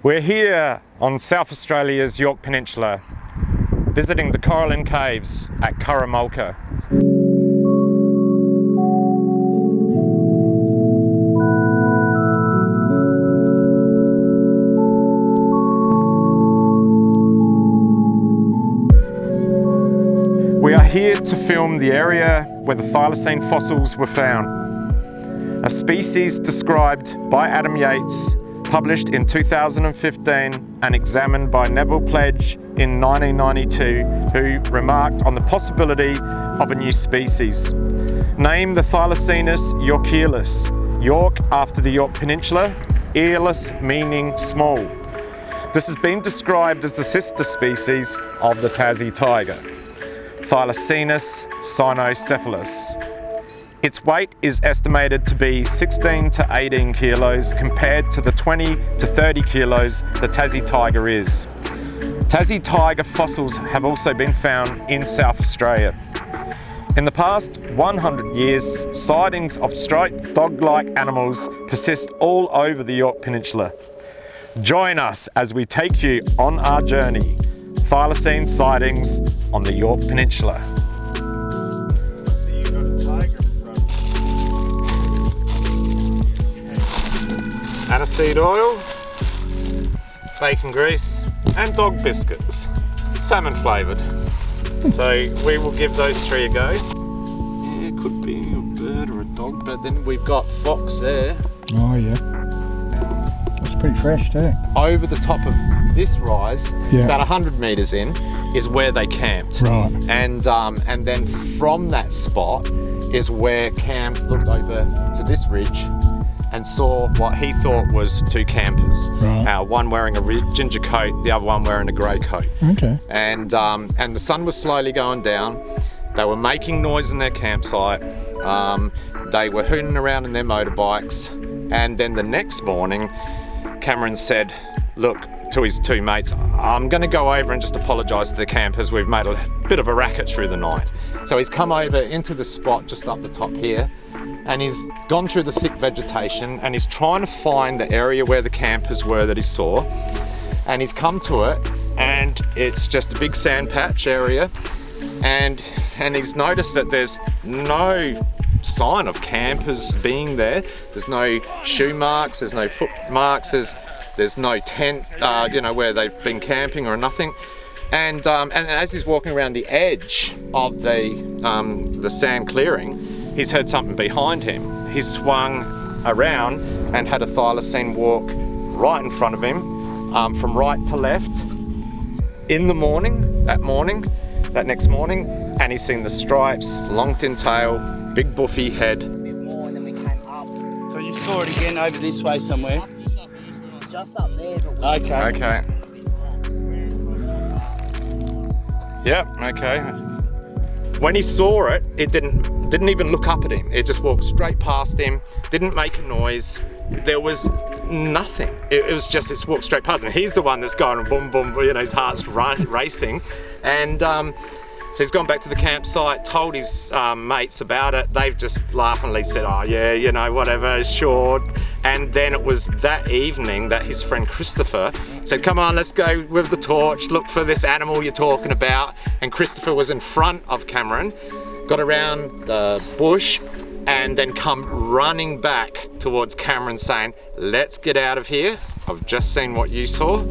We're here on South Australia's Yorke Peninsula, visiting the Coralline Caves at Curramulka. We are here to film the area where the thylacine fossils were found, a species described by Adam Yates, published in 2015 and examined by Neville Pledge in 1992, who remarked on the possibility of a new species. Named the Thylacinus yorkealis, Yorke after the Yorke Peninsula, earless meaning small. This has been described as the sister species of the Tassie tiger, Thylacinus cynocephalus. Its weight is estimated to be 16 to 18 kilos compared to the 20 to 30 kilos the Tassie tiger is. Tassie tiger fossils have also been found in South Australia. In the past 100 years, sightings of striped dog-like animals persist all over the Yorke Peninsula. Join us as we take you on our journey. Thylacine sightings on the Yorke Peninsula. Aniseed oil, bacon grease and dog biscuits, salmon flavoured. So we will give those three a go. Yeah, it could be a bird or a dog, but then we've got fox there. Oh yeah, that's pretty fresh too. Over the top of this rise, about 100 metres in, is where they camped. Right. And then from that spot is where Cam looked over to this ridge and saw what he thought was two campers. Right. One wearing a ginger coat, the other one wearing a grey coat. Okay. And the sun was slowly going down. They were making noise in their campsite. They were hooning around in their motorbikes. And then the next morning, Cameron said, look, to his two mates, I'm going to go over and just apologise to the campers. We've made a bit of a racket through the night. So he's come over into the spot just up the top here, and he's gone through the thick vegetation and he's trying to find the area where the campers were that he saw. And he's come to it and it's just a big sand patch area, and he's noticed that there's no sign of campers being there. There's no shoe marks, there's no foot marks, there's no tent, where they've been camping or nothing. And as he's walking around the edge of the sand clearing, he's heard something behind him. He swung around and had a thylacine walk right in front of him, from right to left. In the morning, that next morning, and he's seen the stripes, long thin tail, big buffy head. A bit more, and then we came up. So you saw it again over this way somewhere? Just up there, but Okay. Yep, okay. When he saw it, it didn't even look up at him. It just walked straight past him, didn't make a noise. There was nothing. It was just, it's walked straight past him. He's the one that's going boom, boom, his heart's racing. And so he's gone back to the campsite, told his mates about it. They've just laughingly said, oh yeah, whatever, sure. And then it was that evening that his friend Christopher said, come on, let's go with the torch, look for this animal you're talking about. And Christopher was in front of Cameron, got around the bush, and then come running back towards Cameron saying, let's get out of here. I've just seen what you saw.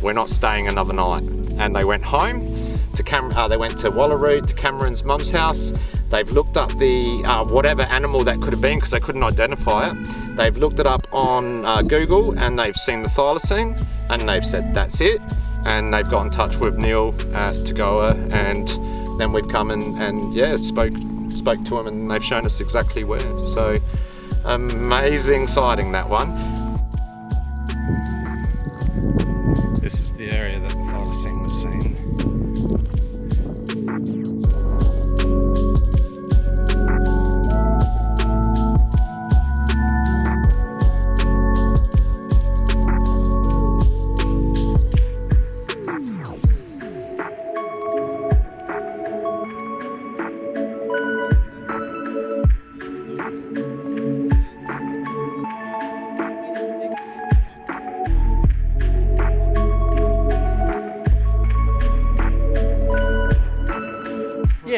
We're not staying another night. And they went home. They went to Wallaroo, to Cameron's mum's house. They've looked up the whatever animal that could have been, because they couldn't identify it. They've looked it up on Google and they've seen the thylacine and they've said that's it. And they've got in touch with Neil at TAGOA, and then we've come and spoke to him, and they've shown us exactly where. So amazing sighting, that one. This is the area that the thylacine was seen.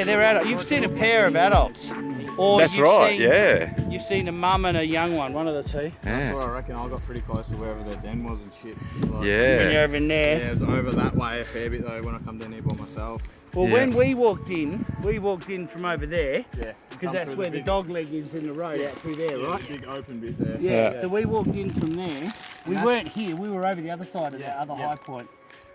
Yeah, they're adults. You've seen a pair of adults. Or That's you've right, seen, yeah. You've seen a mum and a young one, one of the two. That's what I reckon. I got pretty close to wherever their den was and shit. Like, When Yeah. you're over in there. Yeah, it was over that way a fair bit though when I come down here by myself. Well, Yeah. when we walked in from over there, Yeah. because that's where the dog leg is in the road out through there, right? Big open bit there. Yeah. Yeah. So we walked in from there. We weren't here. We were over the other side of that other yeah. high point.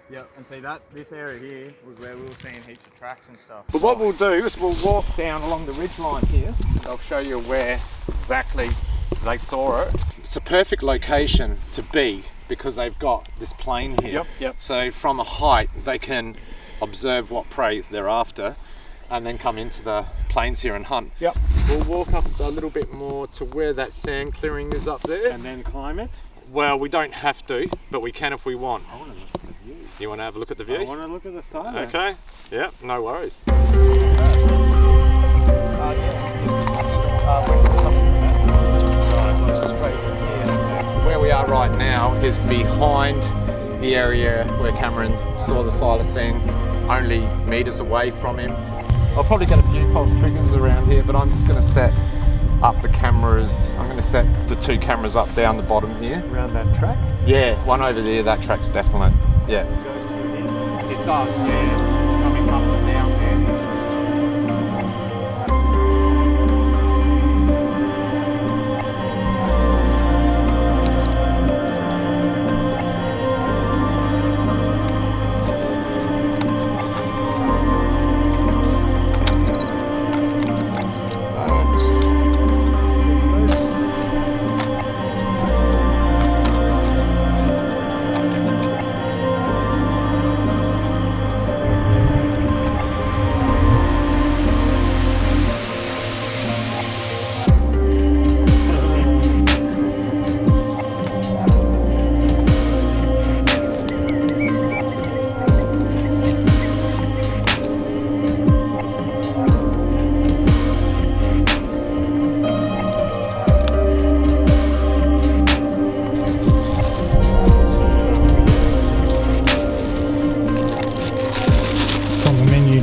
Yeah, and see this area here was where we were seeing heaps of tracks and stuff. But what we'll do is we'll walk down along the ridge line here. I'll show you where exactly they saw it. It's a perfect location to be because they've got this plain here. Yep. So from a height they can observe what prey they're after and then come into the plains here and hunt. Yep. We'll walk up a little bit more to where that sand clearing is up there. And then climb it. Well, we don't have to, but we can if we want. I want to look at the view. You want to have a look at the view? I want to look at the Thylacine. Okay. Yep, no worries. Where we are right now is behind the area where Cameron saw the thylacine, only meters away from him. I'll probably get a few false triggers around here, but I'm just going to set up the cameras. I'm going to set the 2 cameras up down the bottom here. Around that track. Yeah, one over there, that track's definite. Yeah. It does, yeah. It's coming up and down there.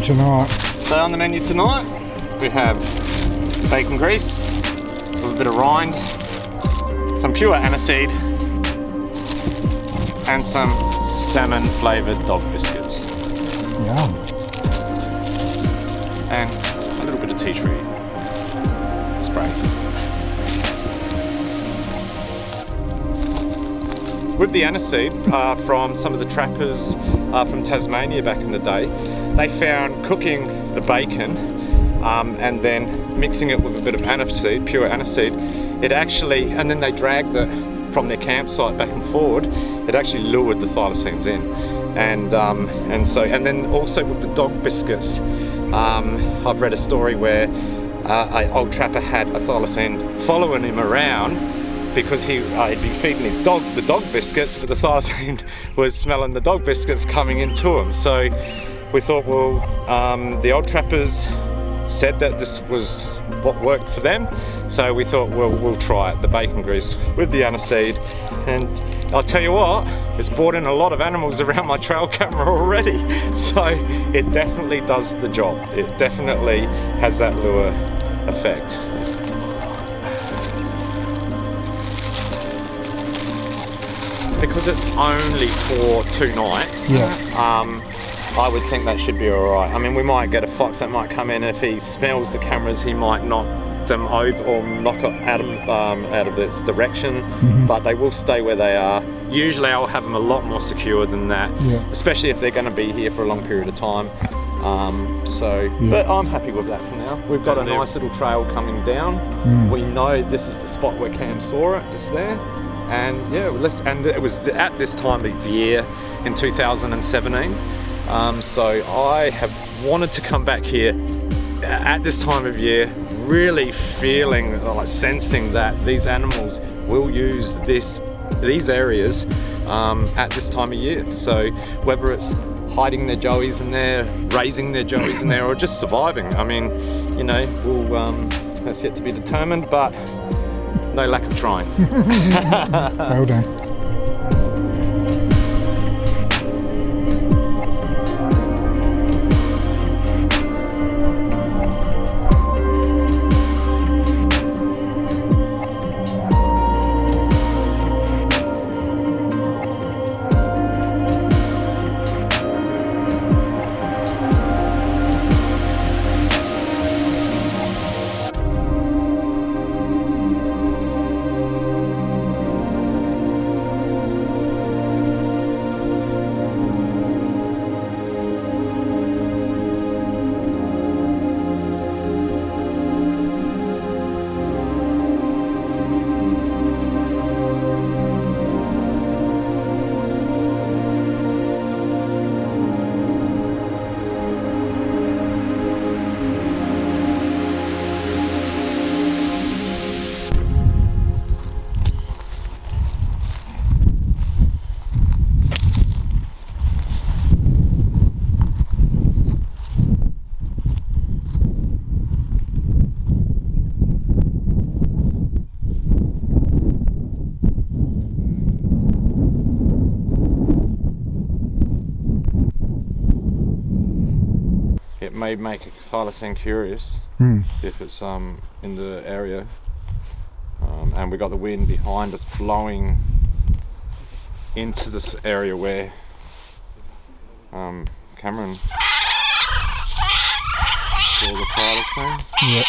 Tonight. So on the menu tonight, we have bacon grease, a little bit of rind, some pure aniseed, and some salmon flavoured dog biscuits. Yum. And a little bit of tea tree spray. With the aniseed, from some of the trappers from Tasmania back in the day, they found cooking the bacon and then mixing it with a bit of aniseed, pure aniseed, it actually, and then they dragged it from their campsite back and forward, it actually lured the thylacines in. And then also with the dog biscuits, I've read a story where an old trapper had a thylacine following him around because he'd been feeding his dog the dog biscuits, but the thylacine was smelling the dog biscuits coming into him. So we thought, well, the old trappers said that this was what worked for them, so we thought, well, we'll try it, the bacon grease with the aniseed. And I'll tell you what, it's brought in a lot of animals around my trail camera already, so it definitely does the job. It definitely has that lure effect. Because it's only for 2 nights, I would think that should be alright. I mean, we might get a fox that might come in, and if he smells the cameras, he might knock them over or knock it out of its direction, but they will stay where they are. Usually I'll have them a lot more secure than that, especially if they're going to be here for a long period of time. But I'm happy with that for now. We've got a nice little trail coming down. We know this is the spot where Cam saw it, just there. And yeah, and it was at this time of year in 2017. So I have wanted to come back here at this time of year, really feeling, like sensing that these animals will use these areas at this time of year. So whether it's hiding their joeys in there, raising their joeys in there, or just surviving, I mean, you know, that's yet to be determined, but no lack of trying. Well done. may make Thylacine curious if it's in the area. And we got the wind behind us blowing into this area where Cameron saw the thylacine. Yep.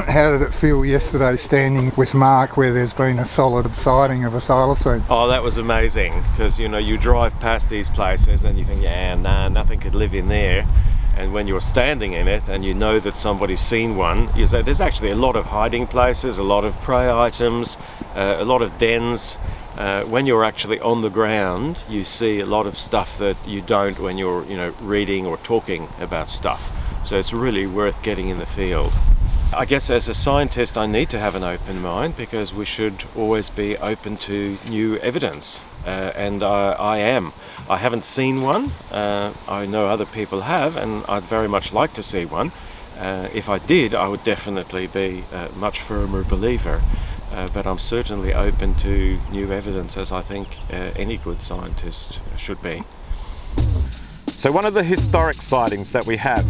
How did it feel yesterday standing with Mark where there's been a solid sighting of a thylacine? Oh, that was amazing, because you know, you drive past these places and you think, yeah, nah, nothing could live in there. And when you're standing in it and you know that somebody's seen one, you say there's actually a lot of hiding places, a lot of prey items, a lot of dens. When you're actually on the ground, you see a lot of stuff that you don't when you're, you know, reading or talking about stuff. So it's really worth getting in the field. I guess as a scientist I need to have an open mind, because we should always be open to new evidence, and I am. I haven't seen one, I know other people have, and I'd very much like to see one. If I did, I would definitely be a much firmer believer, but I'm certainly open to new evidence, as I think any good scientist should be. So one of the historic sightings that we have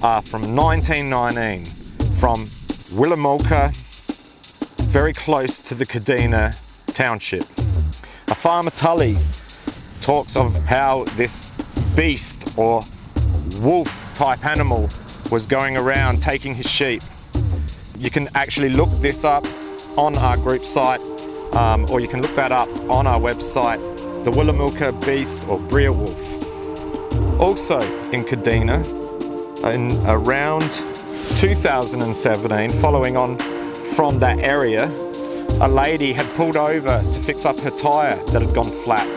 are from 1919. From Willamulka, very close to the Kadina township. A farmer Tully talks of how this beast or wolf type animal was going around taking his sheep. You can actually look this up on our group site, or you can look that up on our website, the Willamulka beast or Brea wolf. Also in Kadina, in around 2017, following on from that area, a lady had pulled over to fix up her tyre that had gone flat,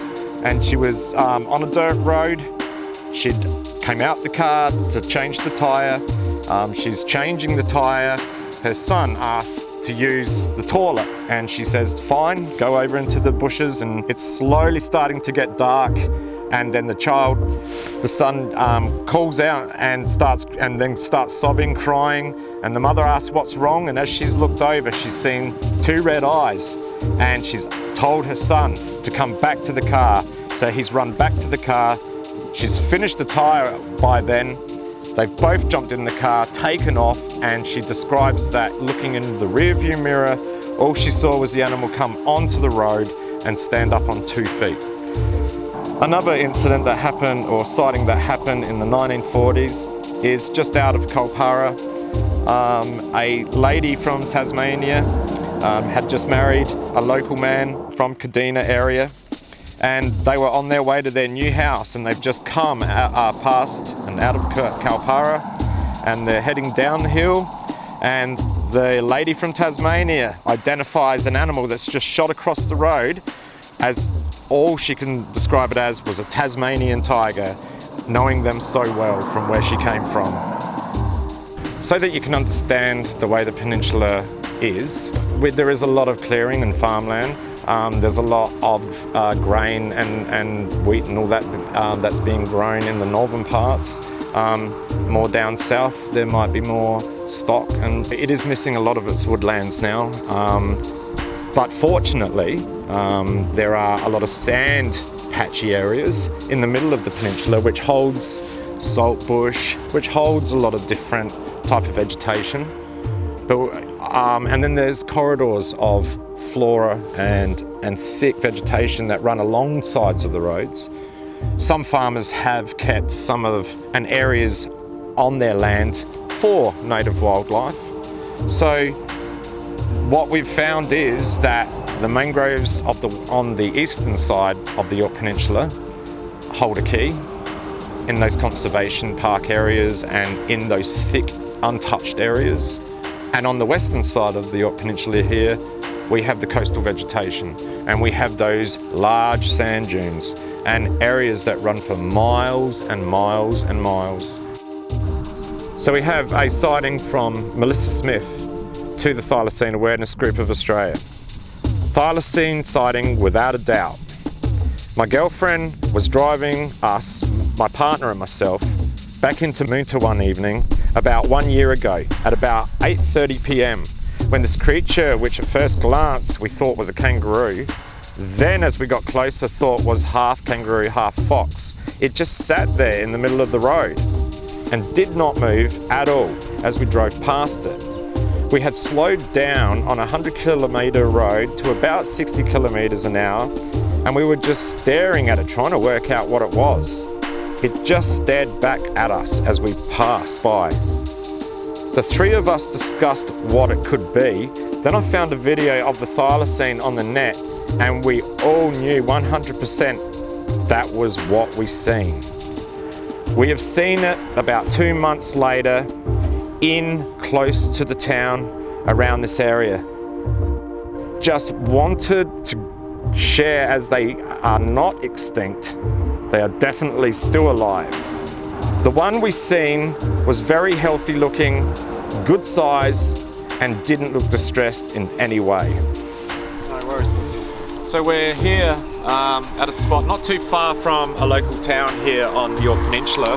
and she was on a dirt road. She'd came out the car to change the tyre. She's changing the tyre. Her son asked to use the toilet, and she says, fine, go over into the bushes. And it's slowly starting to get dark, and then the son calls out and then starts sobbing, crying, and the mother asks what's wrong, and as she's looked over, she's seen two red eyes, and she's told her son to come back to the car. So he's run back to the car. She's finished the tyre by then. They've both jumped in the car, taken off, and she describes that looking in the rear view mirror, all she saw was the animal come onto the road and stand up on 2 feet. Another incident that happened, or sighting that happened in the 1940s, is just out of Kalpara. A lady from Tasmania had just married a local man from Kadina area, and they were on their way to their new house, and they've just come past and out of Kalpara, and they're heading down the hill, and the lady from Tasmania identifies an animal that's just shot across the road, as all she can describe it as was a Tasmanian tiger, knowing them so well from where she came from. So that you can understand the way the peninsula is, there is a lot of clearing and farmland. There's a lot of grain and wheat and all that that's being grown in the northern parts. More down south there might be more stock, and it is missing a lot of its woodlands now. But fortunately, there are a lot of sand patchy areas in the middle of the peninsula which holds saltbush, which holds a lot of different type of vegetation. And then there's corridors of flora and thick vegetation that run along sides of the roads. Some farmers have kept some areas on their land for native wildlife. So what we've found is that the mangroves on the eastern side of the Yorke Peninsula hold a key in those conservation park areas and in those thick, untouched areas. And on the western side of the Yorke Peninsula here, we have the coastal vegetation, and we have those large sand dunes and areas that run for miles and miles and miles. So we have a sighting from Melissa Smith to the Thylacine Awareness Group of Australia. Thylacine sighting without a doubt. My girlfriend was driving us my partner and myself, back into Moonta one evening about 1 year ago at about 8:30 p.m. when this creature, which at first glance we thought was a kangaroo, then as we got closer thought was half kangaroo, half fox. It just sat there in the middle of the road and did not move at all as we drove past it. We had slowed down on a 100-kilometre road to about 60 kilometres an hour, and we were just staring at it, trying to work out what it was. It just stared back at us as we passed by. The three of us discussed what it could be. Then I found a video of the thylacine on the net, and we all knew 100% that was what we seen. We have seen it about 2 months later in close to the town around this area. Just wanted to share, as they are not extinct, they are definitely still alive. The one we seen was very healthy looking, good size, and didn't look distressed in any way. No worries. So we're here at a spot not too far from a local town here on the Yorke Peninsula.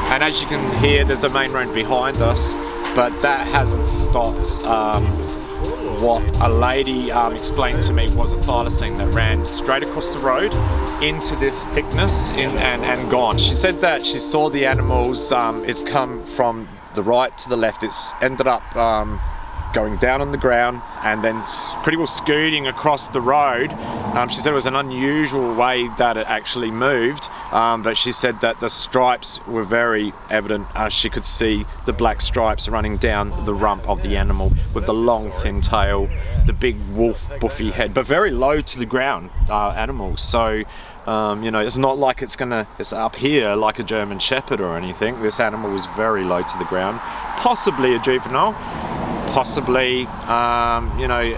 And as you can hear, there's a main road behind us, but that hasn't stopped what a lady explained to me was a thylacine that ran straight across the road into this thickness and gone. She said that she saw the animals, it's come from the right to the left, it's ended up going down on the ground and then pretty well scooting across the road. She said it was an unusual way that it actually moved, but she said that the stripes were very evident. She could see the black stripes running down the rump of the animal with the long thin tail, the big wolf buffy head, but very low to the ground animal. So you know, it's not like it's up here like a German Shepherd or anything. This animal was very low to the ground, possibly a juvenile, possibly, you know,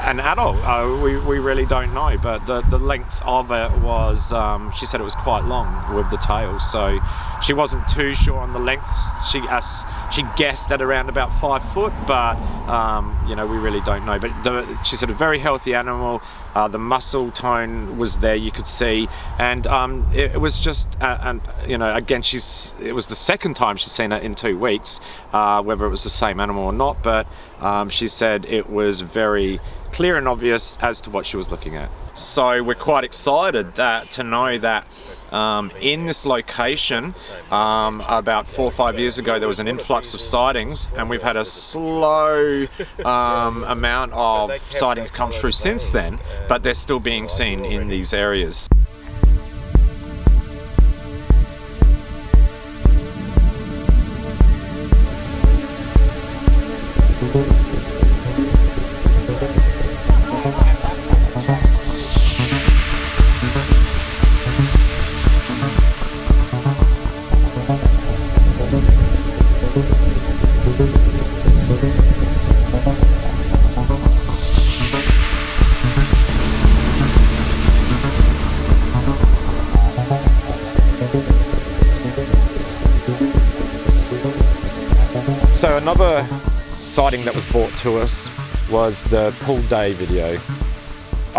an adult. We really don't know, but the length of it was, she said it was quite long with the tail, so she wasn't too sure on the length. She guessed at around about 5 foot, but you know, we really don't know. But she said a very healthy animal. The muscle tone was there, you could see, and it was just, you know, again, it was the second time she's seen it in 2 weeks, whether it was the same animal or not, but she said it was very clear and obvious as to what she was looking at. So we're quite excited to know that in this location, about 4 or 5 years ago, there was an influx of sightings, and we've had a slow amount of sightings come through since then, but they're still being seen in these areas. So another sighting that was brought to us was the pool day video.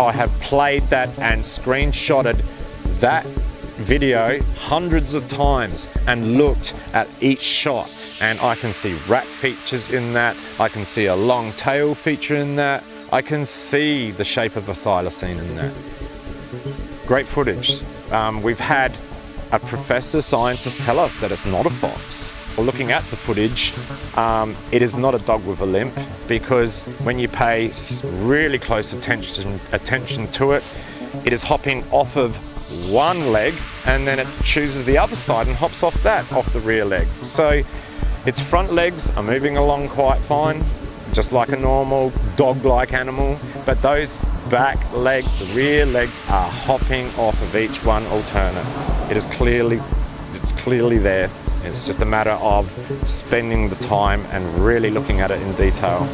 I have played that and screenshotted that video hundreds of times and looked at each shot, and I can see rat features in that, I can see a long tail feature in that, I can see the shape of a thylacine in that. Great footage. We've had a professor scientist tell us that it's not a fox. Looking at the footage, it is not a dog with a limp, because when you pay really close attention to it, it is hopping off of one leg and then it chooses the other side and hops off the rear leg. So its front legs are moving along quite fine, just like a normal dog-like animal, but those back legs, the rear legs, are hopping off of each one alternate. It's clearly there. It's just a matter of spending the time and really looking at it in detail.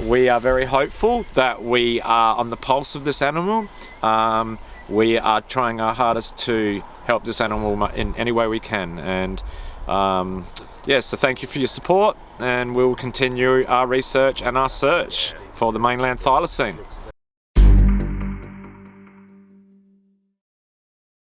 We are very hopeful that we are on the pulse of this animal. we are trying our hardest to help this animal in any way we can. And yeah, so thank you for your support, and we'll continue our research and our search for the mainland thylacine.